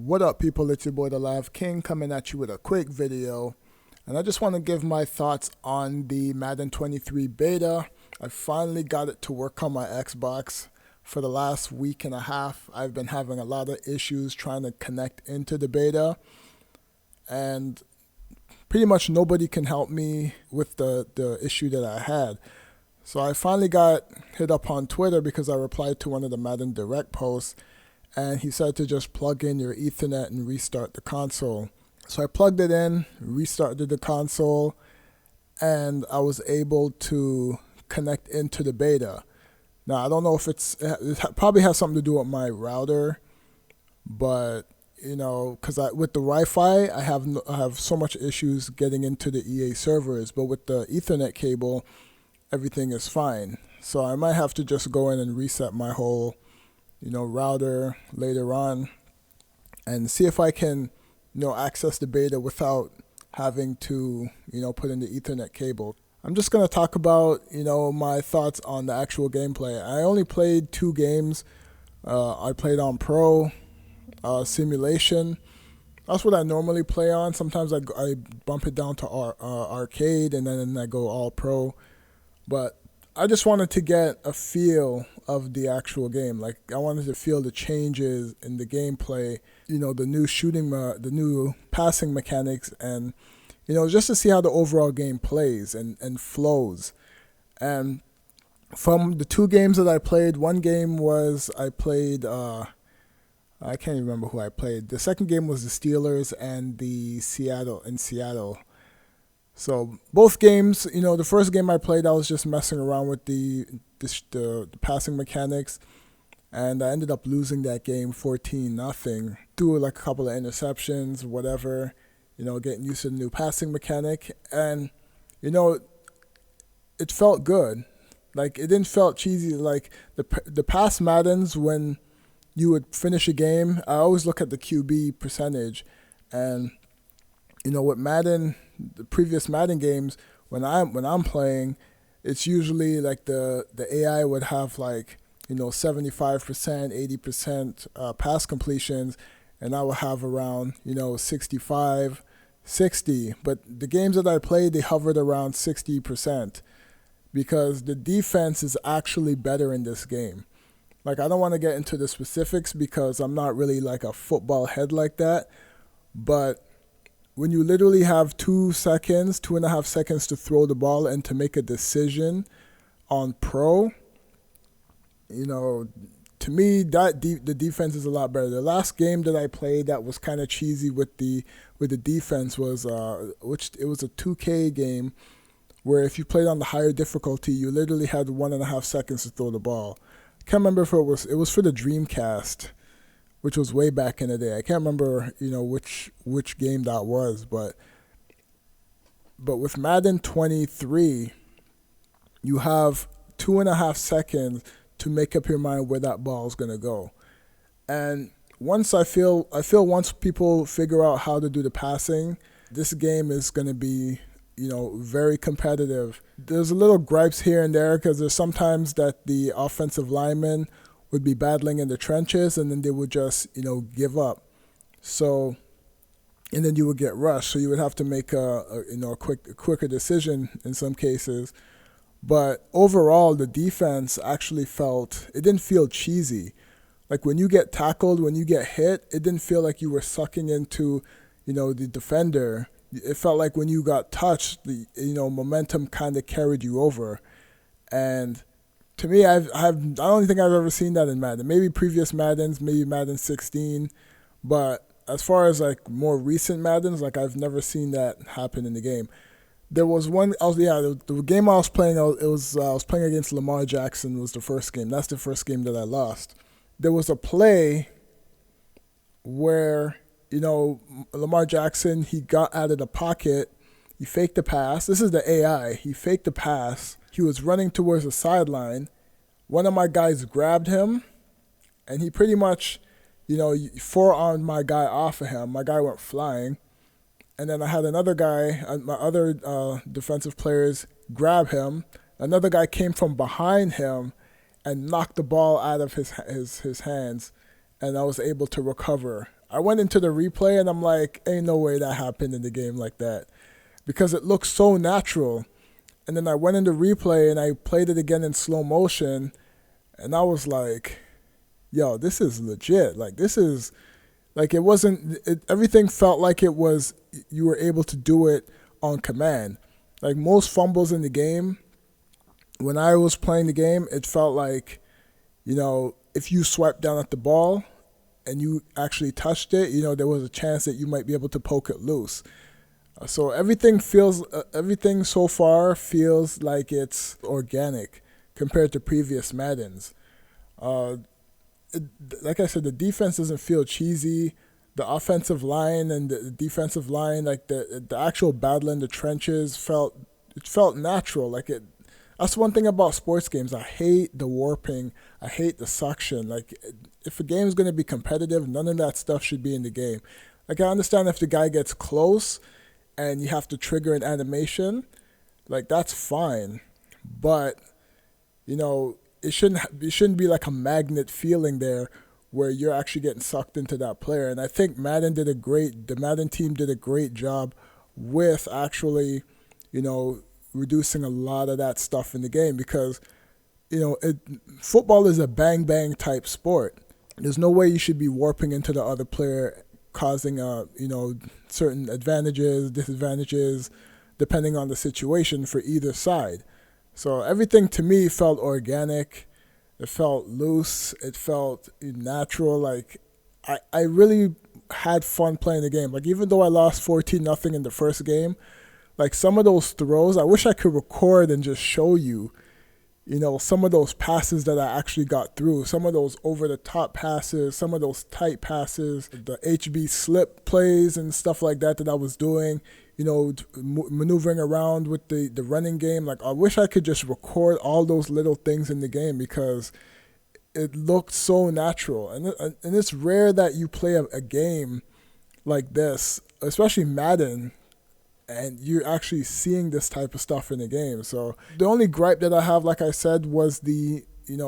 What up, people? It's your boy, the Live King, coming at you with a quick video. And I just want to give my thoughts on the Madden 23 beta. I finally got it to work on my Xbox. For the last week and a half, I've been having a lot of issues trying to connect into the beta. And pretty much nobody can help me with the issue that I had. So I finally got hit up on Twitter because I replied to one of the Madden Direct posts. And he said to just plug in your Ethernet and restart the console. So I plugged it in, restarted the console, and I was able to connect into the beta. Now, I don't know if it probably has something to do with my router, but, because with the Wi-Fi, I have so much issues getting into the EA servers, but with the Ethernet cable, everything is fine. So I might have to just go in and reset my whole router later on and see if I can, access the beta without having to, put in the Ethernet cable. I'm just going to talk about, my thoughts on the actual gameplay. I only played 2 games. I played on Pro, Simulation. That's what I normally play on. Sometimes I bump it down to arcade and then I go all Pro. But I just wanted to get a feel of the actual game. Like, I wanted to feel the changes in the gameplay, the new passing mechanics, and, just to see how the overall game plays and flows. And from the 2 games that I played, one game was I played, I can't remember who I played. The second game was the Steelers and the Seattle. So both games, the first game I played, I was just messing around with the passing mechanics, and I ended up losing that game 14-0 through like a couple of interceptions, whatever, getting used to the new passing mechanic, and it felt good. Like, it didn't felt cheesy. Like the past Maddens, when you would finish a game, I always look at the QB percentage, and with Madden, the previous Madden games, when I'm playing, it's usually like the AI would have like 75%, 80% pass completions, and I would have around 65, 60. But the games that I played, they hovered around 60% because the defense is actually better in this game. Like, I don't want to get into the specifics because I'm not really like a football head like that, but when you literally have 2.5 seconds to throw the ball and to make a decision on Pro, to me, the defense is a lot better. The last game that I played that was kind of cheesy with the defense was it was a 2K game where if you played on the higher difficulty, you literally had 1.5 seconds to throw the ball. I can't remember if it was for the Dreamcast, which was way back in the day. I can't remember, which game that was, but with Madden 23, you have 2.5 seconds to make up your mind where that ball is gonna go. And once once people figure out how to do the passing, this game is gonna be, very competitive. There's a little gripes here and there because there's sometimes that the offensive linemen would be battling in the trenches, and then they would just, give up. So, and then you would get rushed. So you would have to make a quicker decision in some cases. But overall, the defense actually it didn't feel cheesy. Like, when you get tackled, when you get hit, it didn't feel like you were sucking into, the defender. It felt like when you got touched, the momentum kind of carried you over. And to me, I don't think I've ever seen that in Madden. Maybe previous Maddens, maybe Madden 16, but as far as like more recent Maddens, like, I've never seen that happen in the game. There was one, the game I was playing, I was playing against Lamar Jackson was the first game. That's the first game that I lost. There was a play where, Lamar Jackson, he got out of the pocket, he faked the pass. This is the AI. He faked the pass. He was running towards the sideline. One of my guys grabbed him, and he pretty much, forearmed my guy off of him. My guy went flying. And then I had another guy, my other defensive players, grab him. Another guy came from behind him and knocked the ball out of his hands, and I was able to recover I went into the replay and I'm like, ain't no way that happened in the game like that because it looks so natural. And then I went into replay and I played it again in slow motion, and I was like, yo, this is legit. Like, this is like it wasn't. Everything felt like it was. You were able to do it on command. Like most fumbles in the game, when I was playing the game, it felt like, if you swiped down at the ball and you actually touched it, there was a chance that you might be able to poke it loose. So everything so far feels like it's organic compared to previous Maddens. Uh, like I said, the defense doesn't feel cheesy. The offensive line and the defensive line, like the actual battle in the trenches, felt natural. Like it. That's one thing about sports games. I hate the warping. I hate the suction. Like, if a game is going to be competitive, none of that stuff should be in the game. Like, I understand if the guy gets close and you have to trigger an animation, like that's fine. But it shouldn't be like a magnet feeling there where you're actually getting sucked into that player. And I think the Madden team did a great job with actually, reducing a lot of that stuff in the game because, football is a bang bang type sport. There's no way you should be warping into the other player, causing certain advantages, disadvantages, depending on the situation for either side. So everything to me felt organic. It felt loose. It felt natural. Like I really had fun playing the game. Like even though I lost 14-0 in the first game, like some of those throws, I wish I could record and just show you, some of those passes that I actually got through, some of those over-the-top passes, some of those tight passes, the HB slip plays and stuff like that I was doing, maneuvering around with the running game. Like I wish I could just record all those little things in the game because it looked so natural. And it's rare that you play a game like this, especially Madden, and you're actually seeing this type of stuff in the game. So the only gripe that I have, like I said, was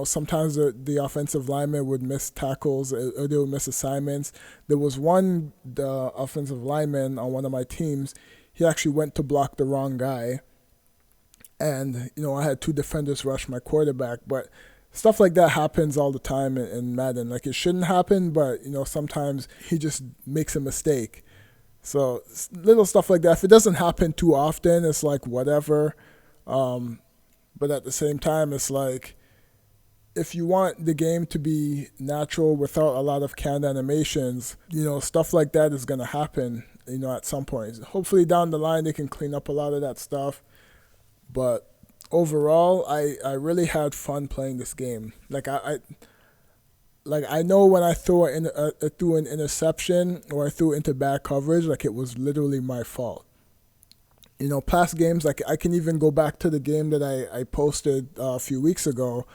sometimes the offensive linemen would miss tackles or they would miss assignments. There was the offensive lineman on one of my teams, he actually went to block the wrong guy. And, I had two defenders rush my quarterback. But stuff like that happens all the time in Madden. Like it shouldn't happen, but, sometimes he just makes a mistake. So little stuff like that. If it doesn't happen too often, it's like whatever. But at the same time, it's like if you want the game to be natural without a lot of canned animations, stuff like that is going to happen, at some point. Hopefully down the line they can clean up a lot of that stuff. But overall, I really had fun playing this game. Like I know when I threw an interception or I threw into bad coverage, like it was literally my fault. Past games, like I can even go back to the game that I posted a few weeks ago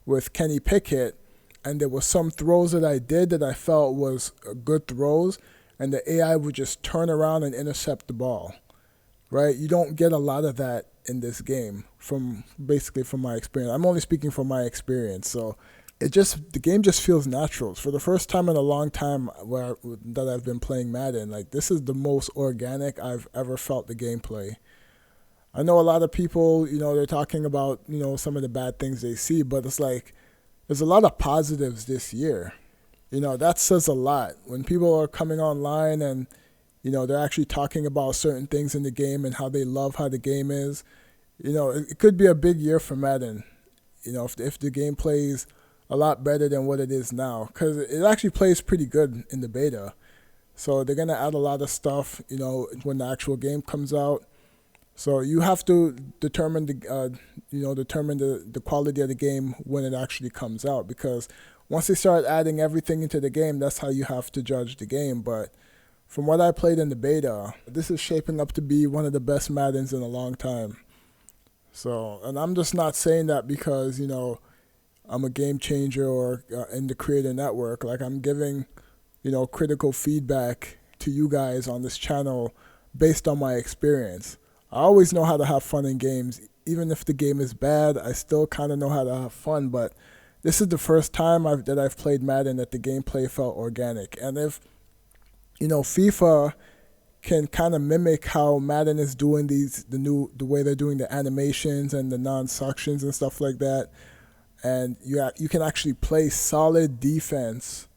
with Kenny Pickett, and there was some throws that I did that I felt was good throws, and the AI would just turn around and intercept the ball, right? You don't get a lot of that in this game from my experience. I'm only speaking from my experience, so the game just feels natural. For the first time in a long time that I've been playing Madden, like this is the most organic I've ever felt the gameplay. I know a lot of people, they're talking about, some of the bad things they see, but it's like there's a lot of positives this year. That says a lot. When people are coming online and, they're actually talking about certain things in the game and how they love how the game is, it could be a big year for Madden, if the game plays a lot better than what it is now, because it actually plays pretty good in the beta. So they're going to add a lot of stuff, when the actual game comes out. So you have to determine the quality of the game when it actually comes out, because once they start adding everything into the game, that's how you have to judge the game. But from what I played in the beta, this is shaping up to be one of the best Maddens in a long time. So, and I'm just not saying that because, I'm a game changer or in the creator network. Like I'm giving, critical feedback to you guys on this channel based on my experience. I always know how to have fun in games. Even if the game is bad, I still kind of know how to have fun. But this is the first time that I've played Madden that the gameplay felt organic. And if FIFA can kind of mimic how Madden is doing the way they're doing the animations and the non-suctions and stuff like that, and you can actually play solid defense.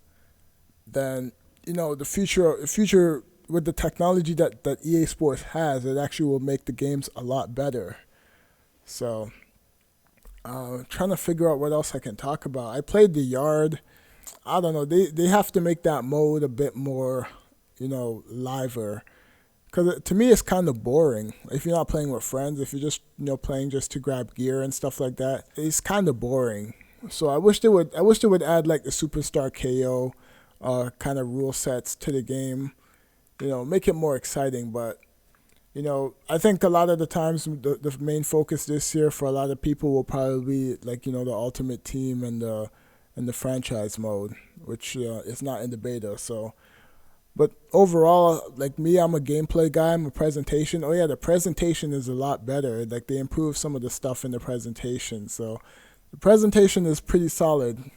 Then the future with the technology that EA Sports has, it actually will make the games a lot better. So trying to figure out what else I can talk about. I played the yard. I don't know. They have to make that mode a bit more, liver. Because to me, it's kind of boring. If you're not playing with friends, if you're just playing just to grab gear and stuff like that, it's kind of boring. So I wish they would. I wish they would add like the superstar KO, kind of rule sets to the game. Make it more exciting. But I think a lot of the times the main focus this year for a lot of people will probably be like the ultimate team and the franchise mode, which is not in the beta. So, but overall, like me, I'm a gameplay guy. I'm a presentation. Oh yeah, the presentation is a lot better. Like they improved some of the stuff in the presentation. So the presentation is pretty solid.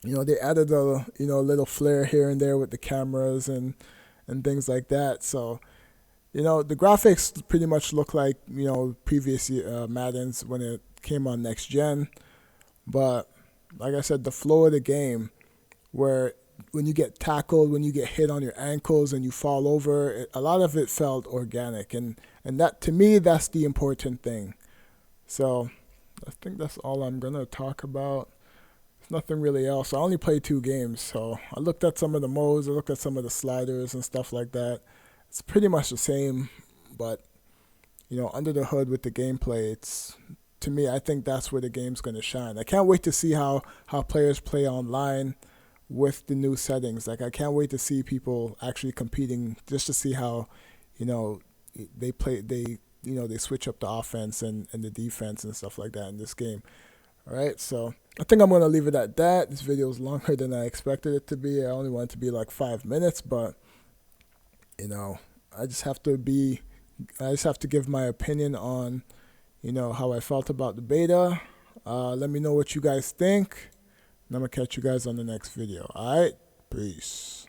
They added a little flair here and there with the cameras and things like that. So the graphics pretty much look like previous Maddens when it came on next gen. But like I said, the flow of the game, where when you get tackled, when you get hit on your ankles and you fall over, a lot of it felt organic, and that to me that's the important thing. So I think that's all I'm gonna talk about. There's nothing really else. I only played 2 games, so I looked at some of the modes, I looked at some of the sliders and stuff like that. It's pretty much the same, but under the hood with the gameplay, it's to me, I think that's where the game's gonna shine. I can't wait to see how players play online with the new settings. Like I can't wait to see people actually competing just to see how, you know, they play they switch up the offense and the defense and stuff like that in this game. All right, so I think I'm gonna leave it at that. This video is longer than I expected it to be. I only wanted it to be like 5 minutes, but I just have to give my opinion on how I felt about the beta. Let me know what you guys think, and I'm gonna catch you guys on the next video. All right, peace.